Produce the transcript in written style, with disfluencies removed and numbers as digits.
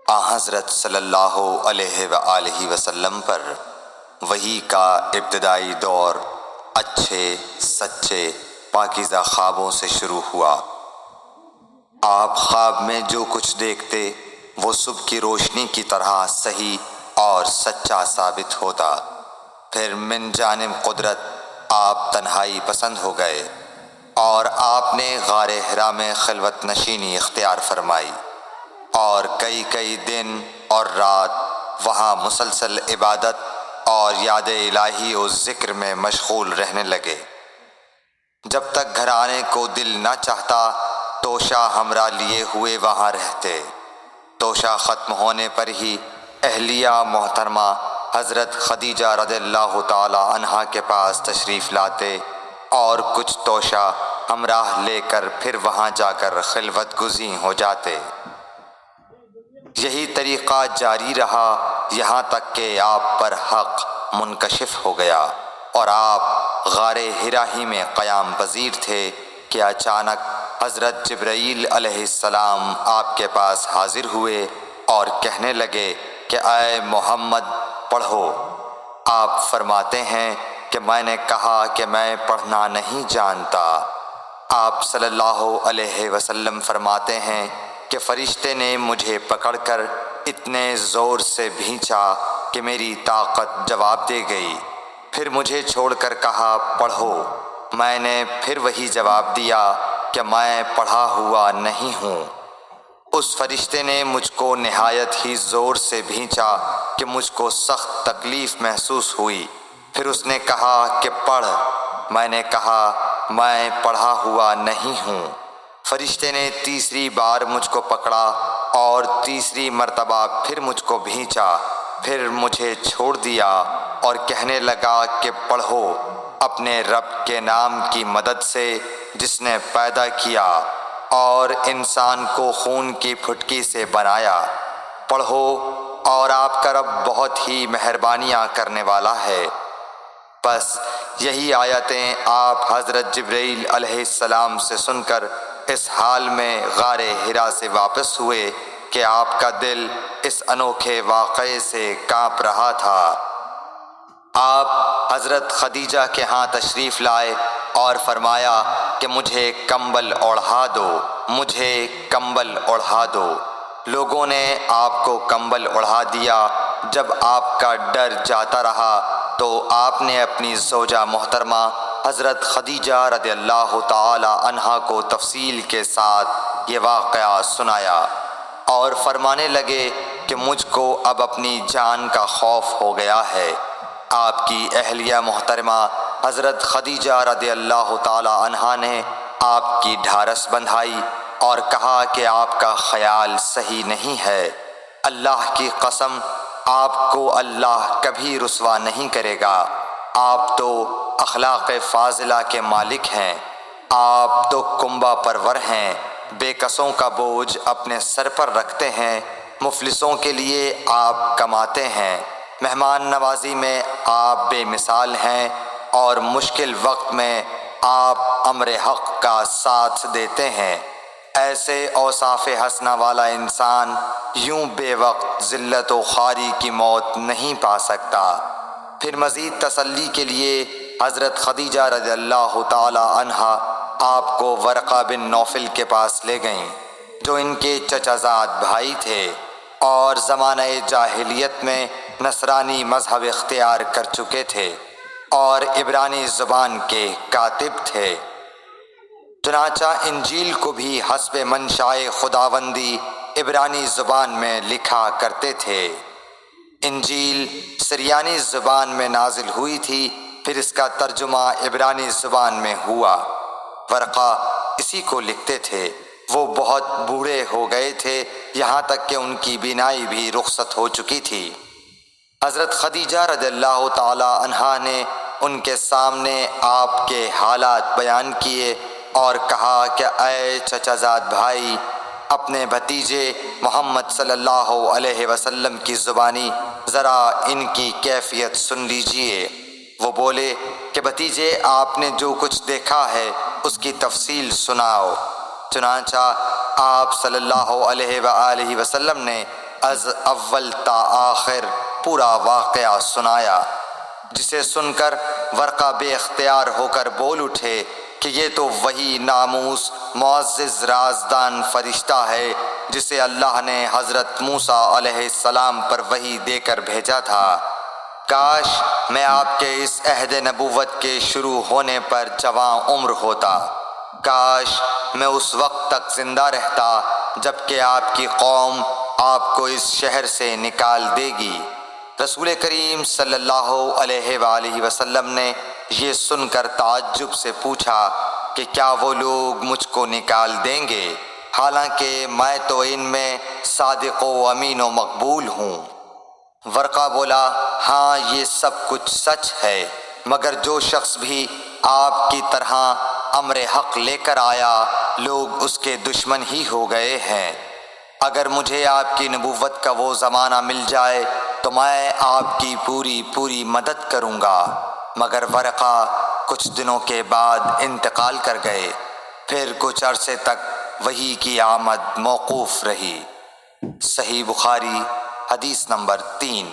حضرت صلی اللہ علیہ وآلہ وسلم پر وحی کا ابتدائی دور اچھے سچے پاکیزہ خوابوں سے شروع ہوا۔ آپ خواب میں جو کچھ دیکھتے وہ صبح کی روشنی کی طرح صحیح اور سچا ثابت ہوتا۔ پھر من جانب قدرت آپ تنہائی پسند ہو گئے اور آپ نے غار حرا میں خلوت نشینی اختیار فرمائی اور کئی دن اور رات وہاں مسلسل عبادت اور یاد الہی و ذکر میں مشغول رہنے لگے۔ جب تک گھر آنے کو دل نہ چاہتا توشہ ہمراہ لیے ہوئے وہاں رہتے۔ توشہ ختم ہونے پر ہی اہلیہ محترمہ حضرت خدیجہ رضی اللہ تعالی عنہا کے پاس تشریف لاتے اور کچھ توشہ ہمراہ لے کر پھر وہاں جا کر خلوت گزین ہو جاتے۔ یہی طریقہ جاری رہا یہاں تک کہ آپ پر حق منکشف ہو گیا اور آپ غار حرا ہی میں قیام پذیر تھے کہ اچانک حضرت جبرائیل علیہ السلام آپ کے پاس حاضر ہوئے اور کہنے لگے کہ اے محمد پڑھو۔ آپ فرماتے ہیں کہ میں نے کہا کہ میں پڑھنا نہیں جانتا۔ آپ صلی اللہ علیہ وسلم فرماتے ہیں کہ فرشتے نے مجھے پکڑ کر اتنے زور سے بھینچا کہ میری طاقت جواب دے گئی۔ پھر مجھے چھوڑ کر کہا پڑھو۔ میں نے پھر وہی جواب دیا کہ میں پڑھا ہوا نہیں ہوں۔ اس فرشتے نے مجھ کو نہایت ہی زور سے بھینچا کہ مجھ کو سخت تکلیف محسوس ہوئی۔ پھر اس نے کہا کہ پڑھ۔ میں نے کہا میں پڑھا ہوا نہیں ہوں۔ فرشتے نے تیسری بار مجھ کو پکڑا اور تیسری مرتبہ پھر مجھ کو بھینچا۔ پھر مجھے چھوڑ دیا اور کہنے لگا کہ پڑھو اپنے رب کے نام کی مدد سے جس نے پیدا کیا اور انسان کو خون کی پھٹکی سے بنایا۔ پڑھو اور آپ کا رب بہت ہی مہربانیاں کرنے والا ہے۔ بس یہی آیتیں آپ حضرت جبرائیل علیہ السلام سے سن کر اس حال میں غار حرا سے واپس ہوئے کہ آپ کا دل اس انوکھے واقعے سے کانپ رہا تھا۔ آپ حضرت خدیجہ کے ہاں تشریف لائے اور فرمایا کہ مجھے کمبل اوڑھا دو، مجھے کمبل اوڑھا دو۔ لوگوں نے آپ کو کمبل اوڑھا دیا۔ جب آپ کا ڈر جاتا رہا تو آپ نے اپنی زوجہ محترمہ حضرت خدیجہ رضی اللہ تعالی عنہا کو تفصیل کے ساتھ یہ واقعہ سنایا اور فرمانے لگے کہ مجھ کو اب اپنی جان کا خوف ہو گیا ہے۔ آپ کی اہلیہ محترمہ حضرت خدیجہ رضی اللہ تعالی عنہا نے آپ کی ڈھارس بندھائی اور کہا کہ آپ کا خیال صحیح نہیں ہے۔ اللہ کی قسم آپ کو اللہ کبھی رسوا نہیں کرے گا۔ آپ تو اخلاق فاضلہ کے مالک ہیں۔ آپ تو کنبہ پرور ہیں، بے کسوں کا بوجھ اپنے سر پر رکھتے ہیں، مفلسوں کے لیے آپ کماتے ہیں، مہمان نوازی میں آپ بے مثال ہیں اور مشکل وقت میں آپ امر حق کا ساتھ دیتے ہیں۔ ایسے اوصاف حسنہ والا انسان یوں بے وقت ذلت و خواری کی موت نہیں پا سکتا۔ پھر مزید تسلی کے لیے حضرت خدیجہ رضی اللہ تعالی عنہا آپ کو ورقہ بن نوفل کے پاس لے گئیں جو ان کے چچا زاد بھائی تھے اور زمانہ جاہلیت میں نصرانی مذہب اختیار کر چکے تھے اور عبرانی زبان کے کاتب تھے۔ چنانچہ انجیل کو بھی حسب منشائے خداوندی عبرانی زبان میں لکھا کرتے تھے۔ انجیل سریانی زبان میں نازل ہوئی تھی، پھر اس کا ترجمہ عبرانی زبان میں ہوا۔ ورقہ اسی کو لکھتے تھے۔ وہ بہت بوڑھے ہو گئے تھے، یہاں تک کہ ان کی بینائی بھی رخصت ہو چکی تھی۔ حضرت خدیجہ رضی اللہ تعالی عنہا نے ان کے سامنے آپ کے حالات بیان کیے اور کہا کہ اے چچا زاد بھائی، اپنے بھتیجے محمد صلی اللہ علیہ وسلم کی زبانی ذرا ان کی کیفیت سن لیجئے۔ وہ بولے کہ بھتیجے آپ نے جو کچھ دیکھا ہے اس کی تفصیل سناؤ۔ چنانچہ آپ صلی اللہ علیہ وآلہ وسلم نے از اول تا آخر پورا واقعہ سنایا، جسے سن کر ورقہ بے اختیار ہو کر بول اٹھے کہ یہ تو وہی ناموس معزز رازدان فرشتہ ہے جسے اللہ نے حضرت موسیٰ علیہ السلام پر وحی دے کر بھیجا تھا۔ کاش میں آپ کے اس عہد نبوت کے شروع ہونے پر جواں عمر ہوتا، کاش میں اس وقت تک زندہ رہتا جب کہ آپ کی قوم آپ کو اس شہر سے نکال دے گی۔ رسول کریم صلی اللہ علیہ وآلہ وسلم نے یہ سن کر تعجب سے پوچھا کہ کیا وہ لوگ مجھ کو نکال دیں گے، حالانکہ میں تو ان میں صادق و امین و مقبول ہوں؟ ورقہ بولا، ہاں یہ سب کچھ سچ ہے، مگر جو شخص بھی آپ کی طرح امر حق لے کر آیا لوگ اس کے دشمن ہی ہو گئے ہیں۔ اگر مجھے آپ کی نبوت کا وہ زمانہ مل جائے تو میں آپ کی پوری مدد کروں گا، مگر ورقہ کچھ دنوں کے بعد انتقال کر گئے، پھر کچھ عرصے تک وحی کی آمد موقوف رہی۔ صحیح بخاری حدیث نمبر 3۔